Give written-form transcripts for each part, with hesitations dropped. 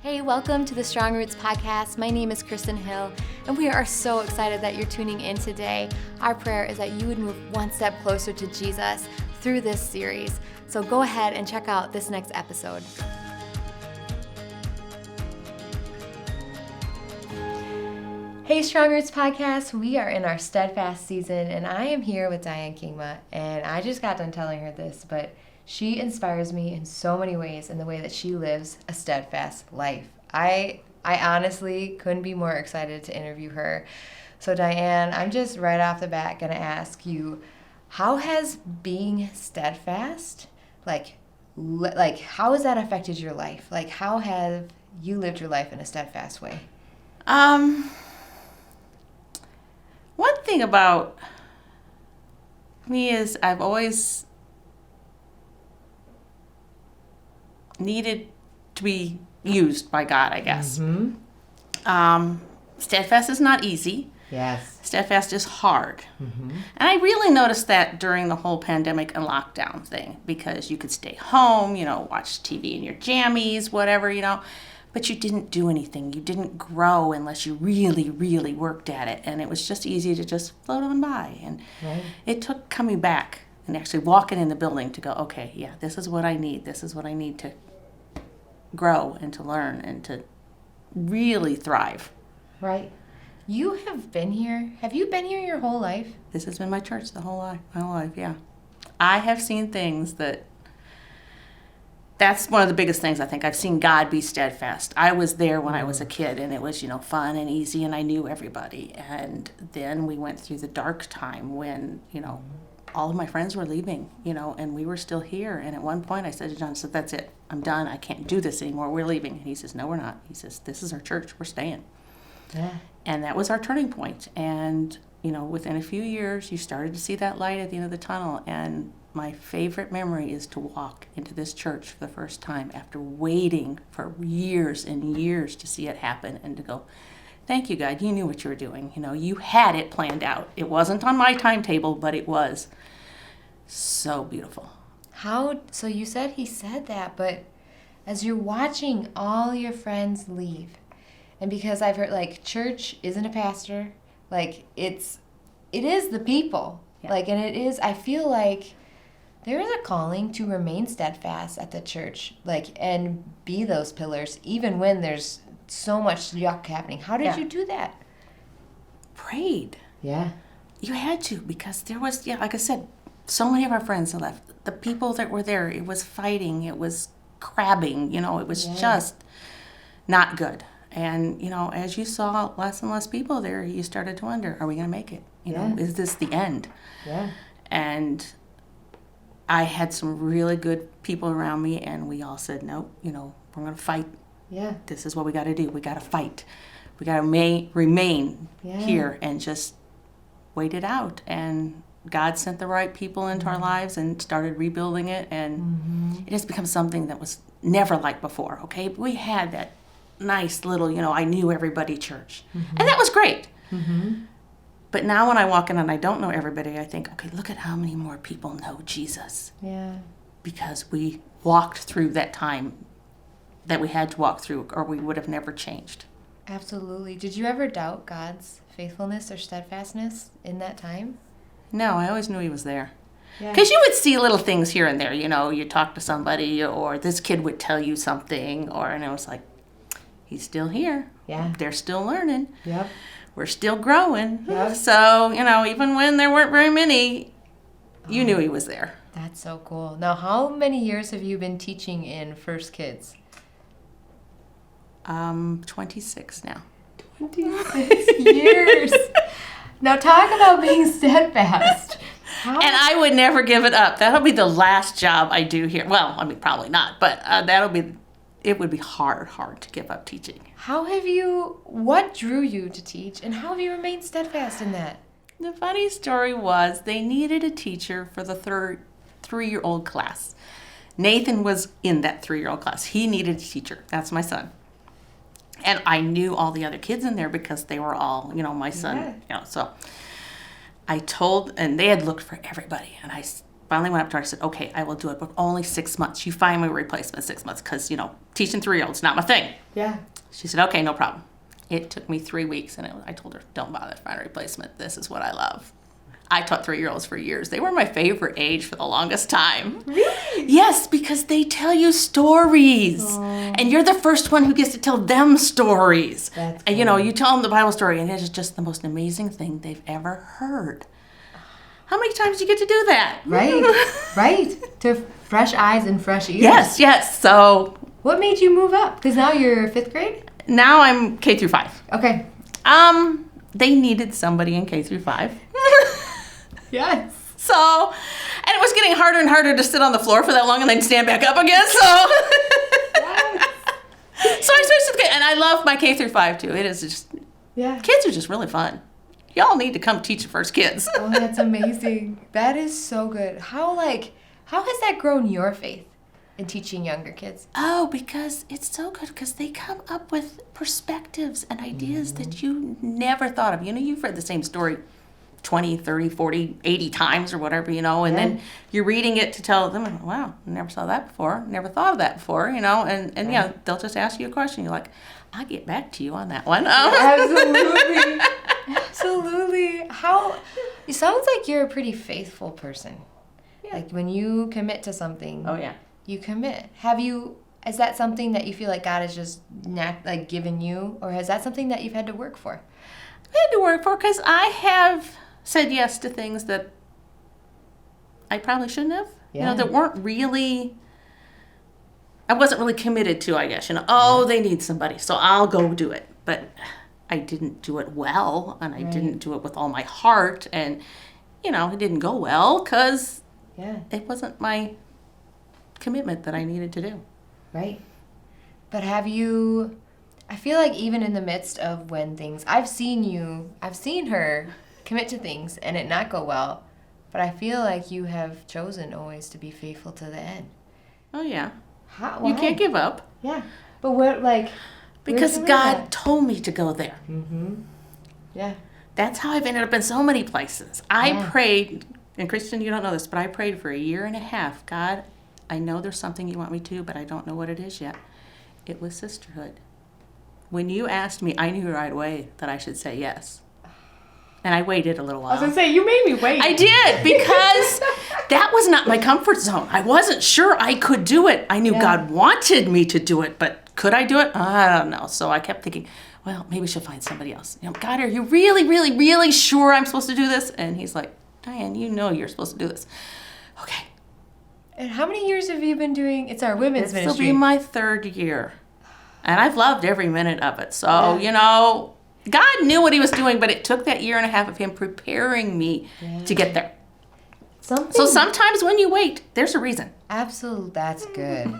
Hey, welcome to the Strong Roots podcast. My name is Kristen Hill, and we are so excited that you're tuning in today. Our prayer is that you would move one step closer to Jesus through this series. So go ahead and check out this next episode. Hey, Strong Roots podcast. We are in our STEADFAST season, and I am here with Diane Kingma, and I just got done telling her this, but she inspires me in so many ways in the way that she lives a steadfast life. I honestly couldn't be more excited to interview her. So Diane, I'm just right off the bat going to ask you, how has being steadfast, like how has that affected your life? Like, how have you lived your life in a steadfast way? One thing about me is I've always needed to be used by God, I guess. Mm-hmm. Steadfast is not easy. Yes. Steadfast is hard. Mm-hmm. And I really noticed that during the whole pandemic and lockdown thing, because you could stay home, watch TV in your jammies, whatever, but you didn't do anything. You didn't grow unless you really, really worked at it. And it was just easy to just float on by. And Right. It took coming back and actually walking in the building to go, okay, yeah, this is what I need. This is what I need to grow and to learn and to really thrive. Right. You have been here. Have you been here your whole life? This has been my church my whole life, yeah. I have seen things that's one of the biggest things I think. I've seen God be steadfast. I was there when I was a kid, and it was, fun and easy, and I knew everybody. And then we went through the dark time when, all of my friends were leaving, and we were still here. And at one point I said to John, that's it. I'm done. I can't do this anymore. We're leaving. And he says, no, we're not. He says, this is our church. We're staying. Yeah. And that was our turning point. And, within a few years, you started to see that light at the end of the tunnel. And my favorite memory is to walk into this church for the first time after waiting for years and years to see it happen and to go, thank you, God. You knew what you were doing. You had it planned out. It wasn't on my timetable, but it was so beautiful. So you said he said that, but as you're watching all your friends leave, and because I've heard, church isn't a pastor, it is the people. Yeah. And it is, I feel like there is a calling to remain steadfast at the church, and be those pillars, even when there's so much yuck happening. How did you do that? Prayed. Yeah. You had to, because there was, like I said, so many of our friends had left. The people that were there, it was fighting, it was crabbing, it was just not good. And, as you saw less and less people there, you started to wonder, are we going to make it? Is this the end? Yeah. And I had some really good people around me, and we all said, nope, we're going to fight. Yeah. This is what we got to do. We got to fight. We got to remain here and just wait it out. And God sent the right people into our lives and started rebuilding it. And it has become something that was never like before, okay? We had that nice little, I knew everybody church. And that was great. Mm-hmm. But now when I walk in and I don't know everybody, I think, okay, look at how many more people know Jesus. Yeah. Because we walked through that time that we had to walk through, or we would have never changed. Absolutely. Did you ever doubt God's faithfulness or steadfastness in that time? No, I always knew he was there. Yeah. Because you would see little things here and there, you talk to somebody, or this kid would tell you something, and it was like, he's still here. Yeah. They're still learning. Yep. We're still growing. Yep. So, even when there weren't very many, you knew he was there. That's so cool. Now, how many years have you been teaching in First Kids? 26 now. 26 years. Now, talk about being steadfast. And I would never give it up. That'll be the last job I do here. Well, probably not, but it would be hard to give up teaching. What drew you to teach, and how have you remained steadfast in that? The funny story was they needed a teacher for the three-year-old class. Nathan was in that 3-year-old class. He needed a teacher. That's my son. And I knew all the other kids in there because they were all, my son. Yeah. So I told, and they had looked for everybody. And finally went up to her. I said, okay, I will do it, but only 6 months. You find me a replacement 6 months because, teaching 3-year-olds, not my thing. Yeah. She said, okay, no problem. It took me 3 weeks, and I told her, don't bother to find a replacement. This is what I love. I taught 3-year-olds for years. They were my favorite age for the longest time. Really? Yes, because they tell you stories. Aww. And you're the first one who gets to tell them stories. That's And, cool. you tell them the Bible story, and it is just the most amazing thing they've ever heard. How many times do you get to do that? Right. To fresh eyes and fresh ears. Yes. So What made you move up? Because now you're 5th grade? now I'm K through 5. Okay. They needed somebody in K through 5. Yes. So, and it was getting harder and harder to sit on the floor for that long and then stand back up again. So, Yes. so I switched to the, and I love my K through 5 too. It is just, Yeah. kids are just really fun. Y'all need to come teach the first kids. Oh, that's amazing. That is so good. How has that grown your faith in teaching younger kids? Oh, because it's so good because they come up with perspectives and ideas that you never thought of. You've read the same story 20, 30, 40, 80 times or whatever, and Yeah. then you're reading it to tell them, wow, never saw that before, never thought of that before, and yeah, they'll just ask you a question. You're like, I'll get back to you on that one. Absolutely. Absolutely. It sounds like you're a pretty faithful person. Yeah. Like when you commit to something, Oh, yeah. you commit. Is that something that you feel like God has just given you, or is that something that you've had to work for? I had to work for because I have said yes to things that I probably shouldn't have. Yeah. That weren't really, I wasn't really committed to, I guess. They need somebody, so I'll go do it. But I didn't do it well, and I didn't do it with all my heart, and, it didn't go well because it wasn't my commitment that I needed to do. Right. But I feel like even in the midst of when I've seen her commit to things and it not go well, but I feel like you have chosen always to be faithful to the end. Oh, yeah. Why? You can't give up. Yeah. But where'd Because you learn God that? told me to go there. Mm-hmm. Yeah. That's how I've ended up in so many places. I Yeah. prayed, and Kristen, you don't know this, but I prayed for 1.5 years. God, I know there's something you want me to, but I don't know what it is yet. It was sisterhood. When you asked me, I knew right away that I should say yes. And I waited a little while. I was gonna say, you made me wait. I did, because that was not my comfort zone. I wasn't sure I could do it. I knew God wanted me to do it, but could I do it? I don't know. So I kept thinking, well, maybe she'll find somebody else. God, are you really, really, really sure I'm supposed to do this? And he's like, Diane, you're supposed to do this. Okay. And how many years have you been doing? It's our women's This will ministry. be my 3rd year. And I've loved every minute of it. So, God knew what he was doing, but it took that 1.5 years of him preparing me to get there. So sometimes when you wait, there's a reason. Absolutely, that's good.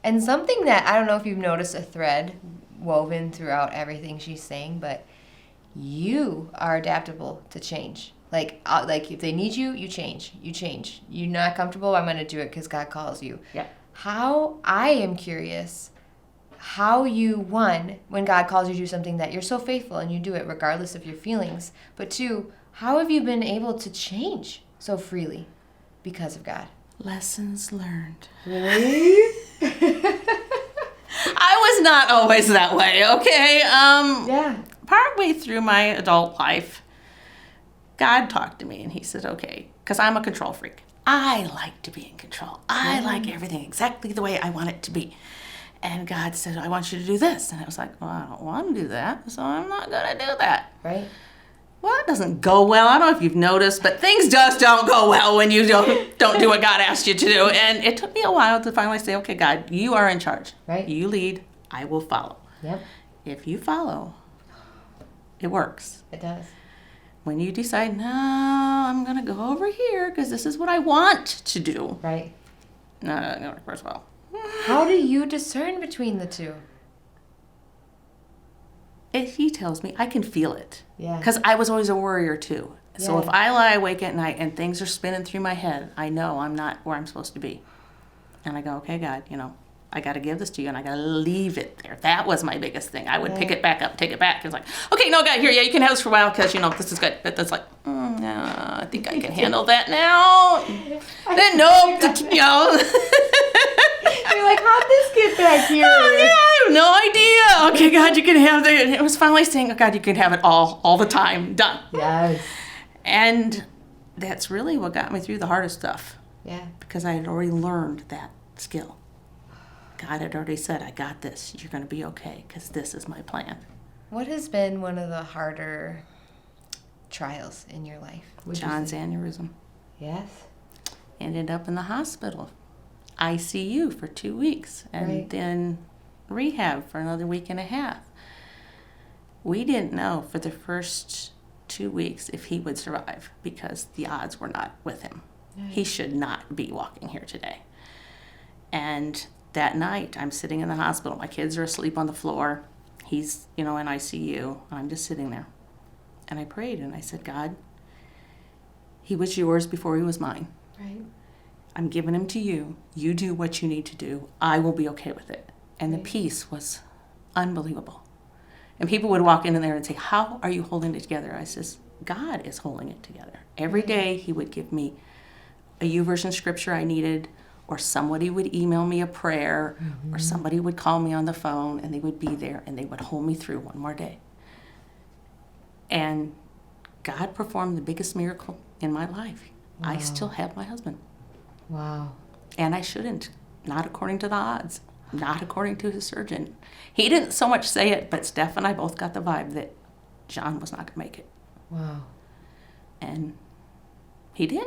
And something that I don't know if you've noticed a thread woven throughout everything she's saying, but you are adaptable to change. Like if they need you, you change. You change. You're not comfortable, I'm going to do it because God calls you. Yeah. I am curious how when God calls you to do something that you're so faithful and you do it regardless of your feelings, but 2, how have you been able to change so freely because of God? Lessons learned. Really? I was not always that way, okay? Yeah. Partway through my adult life, God talked to me and he said, okay, because I'm a control freak. I like to be in control. I like everything exactly the way I want it to be. And God said, I want you to do this. And I was like, well, I don't want to do that, so I'm not going to do that. Right? Well, it doesn't go well. I don't know if you've noticed, but things just don't go well when you don't do what God asked you to do. And it took me a while to finally say, okay, God, you are in charge. Right. You lead, I will follow. Yep. If you follow, it works. It does. When you decide, no, I'm going to go over here because this is what I want to do. Right. No, it doesn't work as well. How do you discern between the two? If he tells me, I can feel it. Yeah. Because I was always a worrier too. So Yeah. if I lie awake at night and things are spinning through my head, I know I'm not where I'm supposed to be. And I go, okay, God, I got to give this to you and I got to leave it there. That was my biggest thing. I would pick it back up, take it back. It's like, okay, no, God, here, yeah, you can have this for a while because, this is good. But that's like, I think I can handle that now. Then nope, you know. You're like, how'd this get back here? Oh, yeah, I have no idea. Okay, God, you can have it. It was finally saying, oh, God, you can have it all the time. Done. Yes. And that's really what got me through the hardest stuff. Yeah. Because I had already learned that skill. God had already said, I got this. You're going to be okay because this is my plan. What has been one of the harder trials in your life? John's aneurysm. Yes. Ended up in the hospital. ICU for 2 weeks and then rehab for another week and a half. We didn't know for the first 2 weeks if he would survive because the odds were not with him. Right. He should not be walking here today. And that night, I'm sitting in the hospital. My kids are asleep on the floor. He's, in ICU. I'm just sitting there. And I prayed and I said, God, he was yours before he was mine. Right. I'm giving him to you. You do what you need to do. I will be okay with it. And the peace was unbelievable. And people would walk in there and say, how are you holding it together? I says, God is holding it together. Every day he would give me a YouVersion scripture I needed, or somebody would email me a prayer, or somebody would call me on the phone, and they would be there, and they would hold me through one more day. And God performed the biggest miracle in my life. Wow. I still have my husband. Wow. And I shouldn't. Not according to the odds. Not according to his surgeon. He didn't so much say it, but Steph and I both got the vibe that John was not going to make it. Wow. And he did.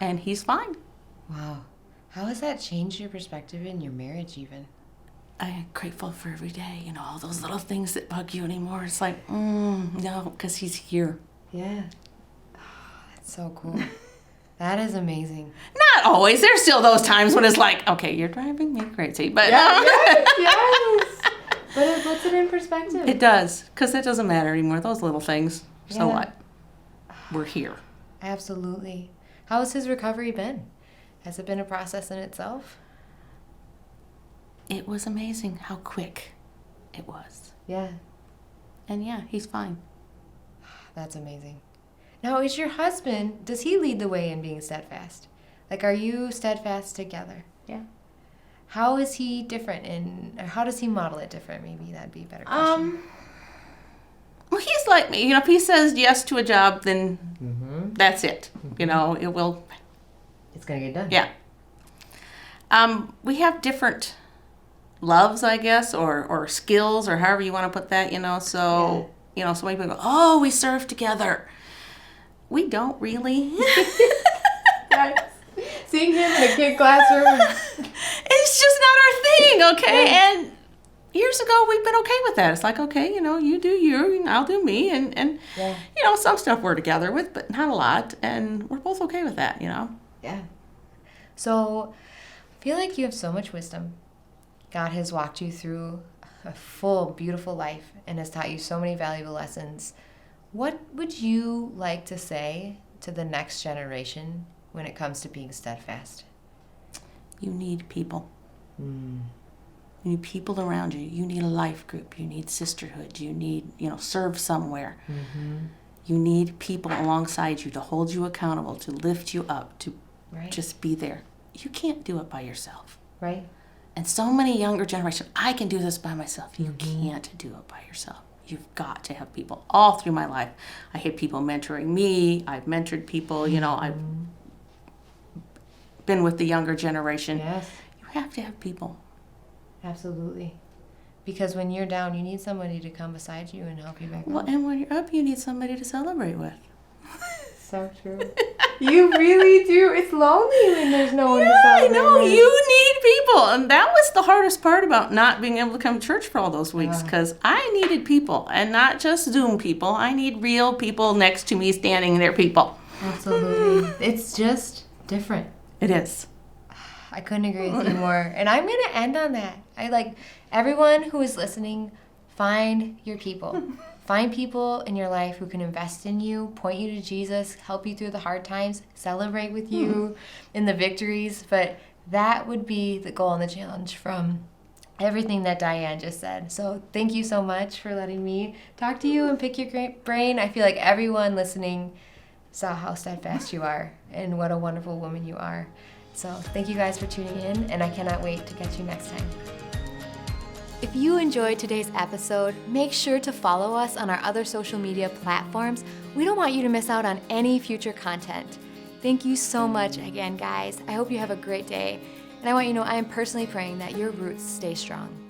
And he's fine. Wow. How has that changed your perspective in your marriage even? I am grateful for every day. All those little things that bug you anymore. It's like, no, because he's here. Yeah. Oh, that's so cool. That is amazing. Not always. There's still those times when it's like, okay, you're driving me crazy. But yes. But it puts it in perspective. It does, because it doesn't matter anymore. Those little things. So what? We're here. Absolutely. How has his recovery been? Has it been a process in itself? It was amazing how quick it was. Yeah. And he's fine. That's amazing. Now, is your husband, does he lead the way in being steadfast? Like, are you steadfast together? Yeah. How is he different or how does he model it different? Maybe that'd be a better question. Well, he's like me. If he says yes to a job, then that's it. It will. It's going to get done. Yeah. We have different loves, I guess, or skills, or however you want to put that, so, so many people go, oh, we serve together. We don't really. Yes. Seeing him in a kid classroom. It's just not our thing, okay? Yeah. And years ago, we've been okay with that. It's like, okay, you do you, and I'll do me, and some stuff we're together with, but not a lot, and we're both okay with that, Yeah. So, I feel like you have so much wisdom. God has walked you through a full, beautiful life and has taught you so many valuable lessons. What would you like to say to the next generation when it comes to being steadfast? You need people. You need people around you. You need a life group. You need sisterhood. You need, serve somewhere. You need people alongside you to hold you accountable, to lift you up, to just be there. You can't do it by yourself. Right. And so many younger generations, I can do this by myself. You can't do it by yourself. You've got to have people all through my life. I had people mentoring me. I've mentored people. I've been with the younger generation. Yes. You have to have people. Absolutely. Because when you're down, you need somebody to come beside you and help you back up. Well, and when you're up, you need somebody to celebrate with. So true. You really do. It's lonely when there's no one to celebrate with. I know. You need people. And that was the hardest part about not being able to come to church for all those weeks, because I needed people, and not just Zoom people. I need real people next to me standing there, people. Absolutely. It's just different. It is. I couldn't agree with you more. And I'm going to end on that. Everyone who is listening, find your people. Find people in your life who can invest in you, point you to Jesus, help you through the hard times, celebrate with you in the victories. But that would be the goal and the challenge from everything that Diane just said. So thank you so much for letting me talk to you and pick your brain. I feel like everyone listening saw how steadfast you are and what a wonderful woman you are. So thank you guys for tuning in, and I cannot wait to catch you next time. If you enjoyed today's episode, make sure to follow us on our other social media platforms. We don't want you to miss out on any future content. Thank you so much again, guys. I hope you have a great day. And I want you to know I am personally praying that your roots stay strong.